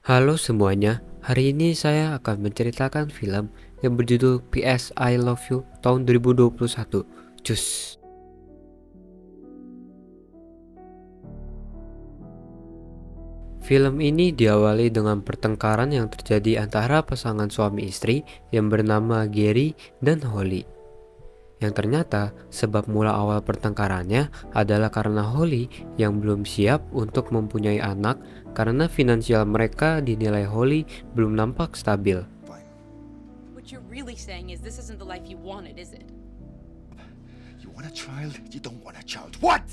Halo semuanya, hari ini saya akan menceritakan film yang berjudul PS I Love You tahun 2021. Cus. Film ini diawali dengan pertengkaran yang terjadi antara pasangan suami istri yang bernama Gary dan Holly. Yang ternyata sebab mula awal pertengkarannya adalah karena Holly yang belum siap untuk mempunyai anak karena finansial mereka dinilai Holly belum nampak stabil. Fine. What you're really saying is this isn't the life you wanted, is it? You want a child? You don't want a child. What?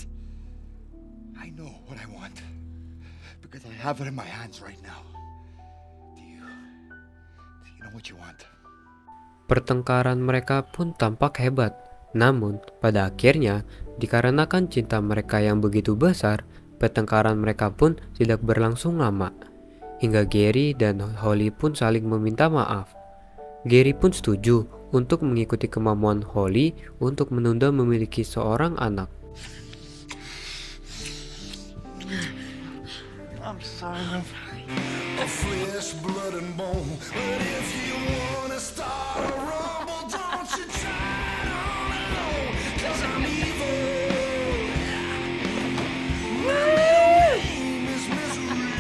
I know what I want. Because I have it in my hands right now. Do you know what you want? Pertengkaran mereka pun tampak hebat. Namun, pada akhirnya, dikarenakan cinta mereka yang begitu besar, pertengkaran mereka pun tidak berlangsung lama. Hingga Gary dan Holly pun saling meminta maaf. Gary pun setuju untuk mengikuti kemauan Holly untuk menunda memiliki seorang anak. I'm sorry. Of flesh, blood, and bone. But if you wanna start a rumble, don't you try it on alone. 'Cause I'm evil. My middle name is Misery.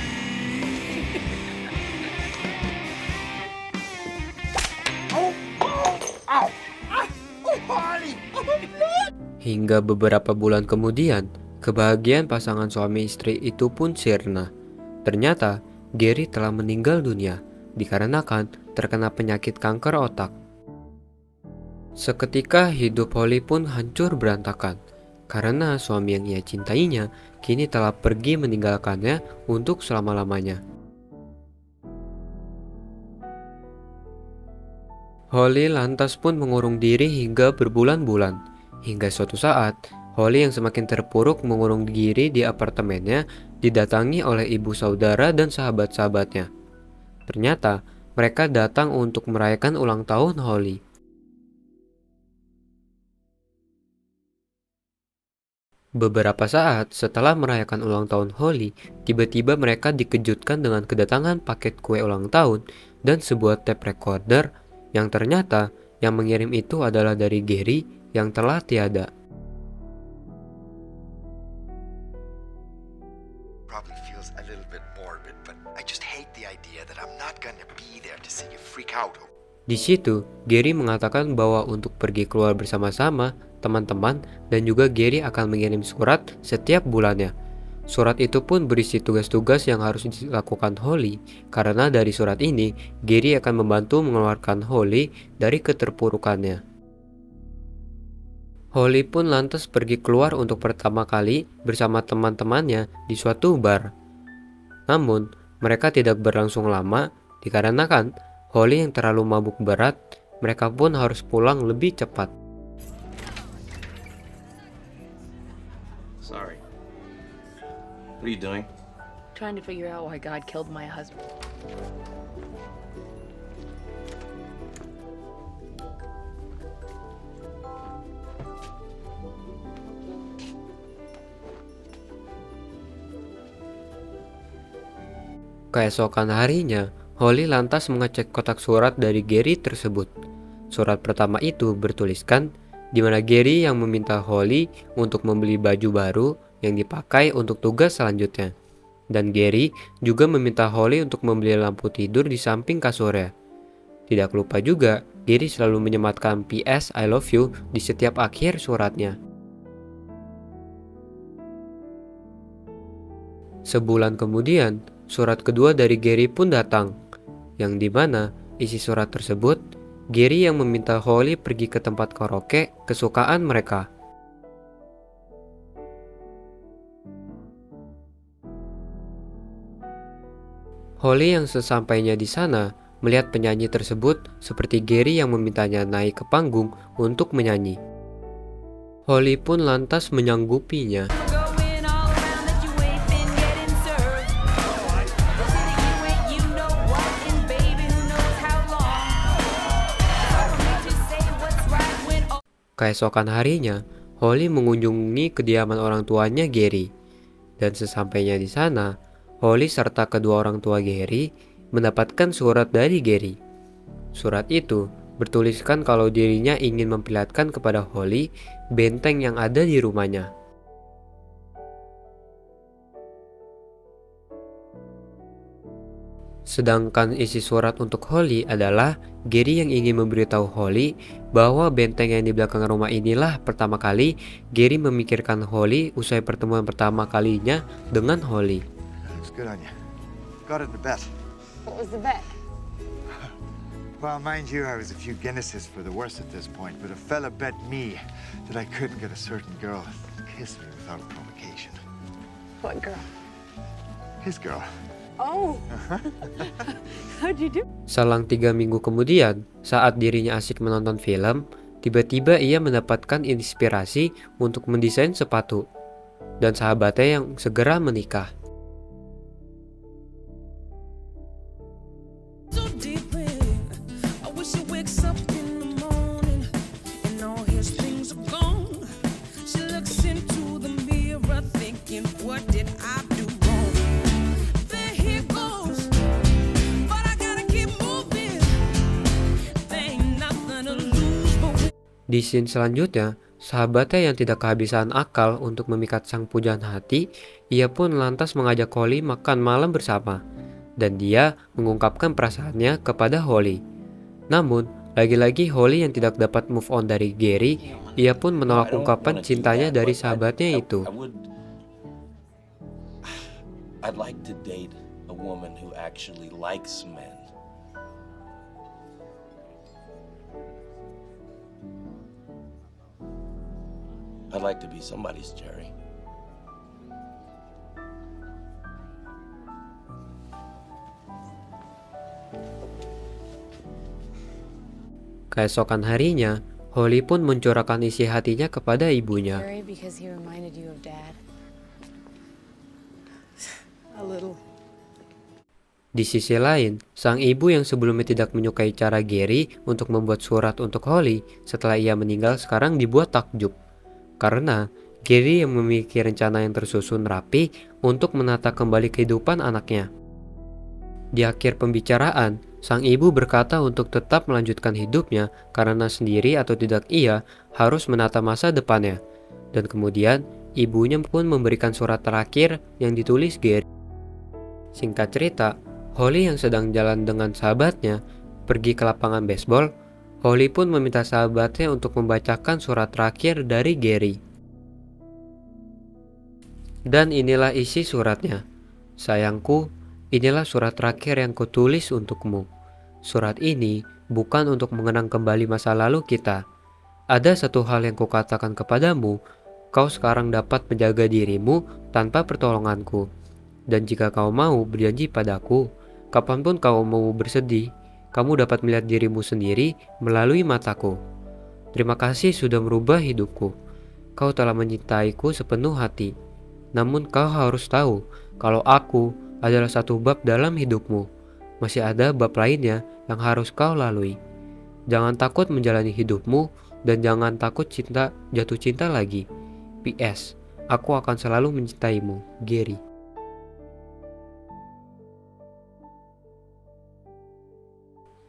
Harley! Hingga beberapa bulan kemudian, kebahagiaan pasangan suami istri itu pun sirna. Ternyata, Gary telah meninggal dunia dikarenakan terkena penyakit kanker otak. Seketika hidup Holly pun hancur berantakan karena suami yang ia cintainya kini telah pergi meninggalkannya untuk selama-lamanya. Holly lantas pun mengurung diri hingga berbulan-bulan. Hingga suatu saat, Holly yang semakin terpuruk mengurung diri di apartemennya didatangi oleh ibu saudara dan sahabat-sahabatnya. Ternyata mereka datang untuk merayakan ulang tahun Holly. Beberapa saat setelah merayakan ulang tahun Holly, tiba-tiba mereka dikejutkan dengan kedatangan paket kue ulang tahun dan sebuah tape recorder yang ternyata yang mengirim itu adalah dari Gary yang telah tiada. Probably feels a little bit morbid, but I just hate the idea that I'm not gonna be there to see you freak out. Di situ, Gary mengatakan bahwa untuk pergi keluar bersama-sama, teman-teman, dan juga Gary akan mengirim surat setiap bulannya. Surat itu pun berisi tugas-tugas yang harus dilakukan Holly, karena dari surat ini, Gary akan membantu mengeluarkan Holly dari keterpurukannya. Holly pun lantas pergi keluar untuk pertama kali bersama teman-temannya di suatu bar. Namun, mereka tidak berlangsung lama dikarenakan Holly yang terlalu mabuk berat, mereka pun harus pulang lebih cepat. Sorry. What are you doing? Trying to figure out why God killed my husband. Keesokan harinya, Holly lantas mengecek kotak surat dari Gary tersebut. Surat pertama itu bertuliskan di mana Gary yang meminta Holly untuk membeli baju baru yang dipakai untuk tugas selanjutnya. Dan Gary juga meminta Holly untuk membeli lampu tidur di samping kasurnya. Tidak lupa juga, Gary selalu menyematkan PS I love you di setiap akhir suratnya. Sebulan kemudian, surat kedua dari Gary pun datang, yang dimana isi surat tersebut, Gary yang meminta Holly pergi ke tempat karaoke kesukaan mereka. Holly yang sesampainya di sana melihat penyanyi tersebut seperti Gary yang memintanya naik ke panggung untuk menyanyi. Holly pun lantas menyanggupinya. Going all around that you ain't been getting served. You ain't you know what, and baby who knows how long. So make you say what's right when all Keesokan harinya, Holly mengunjungi kediaman orang tuanya Gary. Dan sesampainya di sana, Holly serta kedua orang tua Gary mendapatkan surat dari Gary. Surat itu bertuliskan kalau dirinya ingin memperlihatkan kepada Holly benteng yang ada di rumahnya. Sedangkan isi surat untuk Holly adalah Gary yang ingin memberitahu Holly bahwa benteng yang di belakang rumah inilah pertama kali Gary memikirkan Holly usai pertemuan pertama kalinya dengan Holly. Looks good on you. Got it in the bet. What was the bet? Well, mind you, I was a few Guinnesses for the worse at this point, but a fella bet me that I couldn't get a certain girl to kiss me without provocation. What girl? His girl. Oh. How'd you do? Selang 3 minggu kemudian, saat dirinya asik menonton film, tiba-tiba ia mendapatkan inspirasi untuk mendesain sepatu. Dan sahabatnya yang segera menikah. So deep in, I wish he wakes up in the morning and all his things are gone. She looks into the mirror thinking, what did I do wrong? There he goes, but I gotta keep moving. There ain't nothing to lose but we. Di scene selanjutnya, sahabatnya yang tidak kehabisan akal untuk memikat sang pujaan hati, ia pun lantas mengajak Holly makan malam bersama. Dan dia mengungkapkan perasaannya kepada Holly. Namun, lagi-lagi Holly yang tidak dapat move on dari Gary, ia pun menolak ungkapan cintanya dari sahabatnya itu. I'd like to date a woman who actually likes men. I'd like to be somebody's Jerry. Keesokan harinya, Holly pun mencurahkan isi hatinya kepada ibunya. Jerry, because he reminded you of Dad. A little. Di sisi lain, sang ibu yang sebelumnya tidak menyukai cara Gary untuk membuat surat untuk Holly setelah ia meninggal sekarang dibuat takjub. Karena Gary yang memiliki rencana yang tersusun rapi untuk menata kembali kehidupan anaknya. Di akhir pembicaraan, sang ibu berkata untuk tetap melanjutkan hidupnya karena sendiri atau tidak ia harus menata masa depannya. Dan kemudian, ibunya pun memberikan surat terakhir yang ditulis Gary. Singkat cerita, Holly yang sedang jalan dengan sahabatnya pergi ke lapangan baseball. Holly pun meminta sahabatnya untuk membacakan surat terakhir dari Gary. Dan inilah isi suratnya. Sayangku, inilah surat terakhir yang kutulis untukmu. Surat ini bukan untuk mengenang kembali masa lalu kita. Ada satu hal yang kukatakan kepadamu, kau sekarang dapat menjaga dirimu tanpa pertolonganku. Dan jika kau mau berjanji padaku, kapanpun kau mau bersedih, kamu dapat melihat dirimu sendiri melalui mataku. Terima kasih sudah merubah hidupku. Kau telah mencintaiku sepenuh hati. Namun kau harus tahu, kalau aku adalah satu bab dalam hidupmu. Masih ada bab lainnya yang harus kau lalui. Jangan takut menjalani hidupmu dan jangan takut jatuh cinta lagi. PS, aku akan selalu mencintaimu, Gary.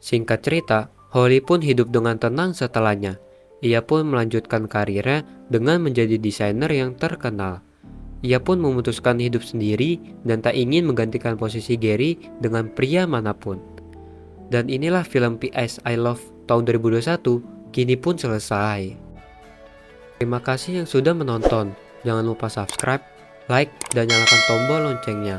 Singkat cerita, Holly pun hidup dengan tenang setelahnya. Ia pun melanjutkan karirnya dengan menjadi desainer yang terkenal. Ia pun memutuskan hidup sendiri dan tak ingin menggantikan posisi Gary dengan pria manapun. Dan inilah film P.S. I Love tahun 2021 kini pun selesai. Terima kasih yang sudah menonton. Jangan lupa subscribe, like, dan nyalakan tombol loncengnya.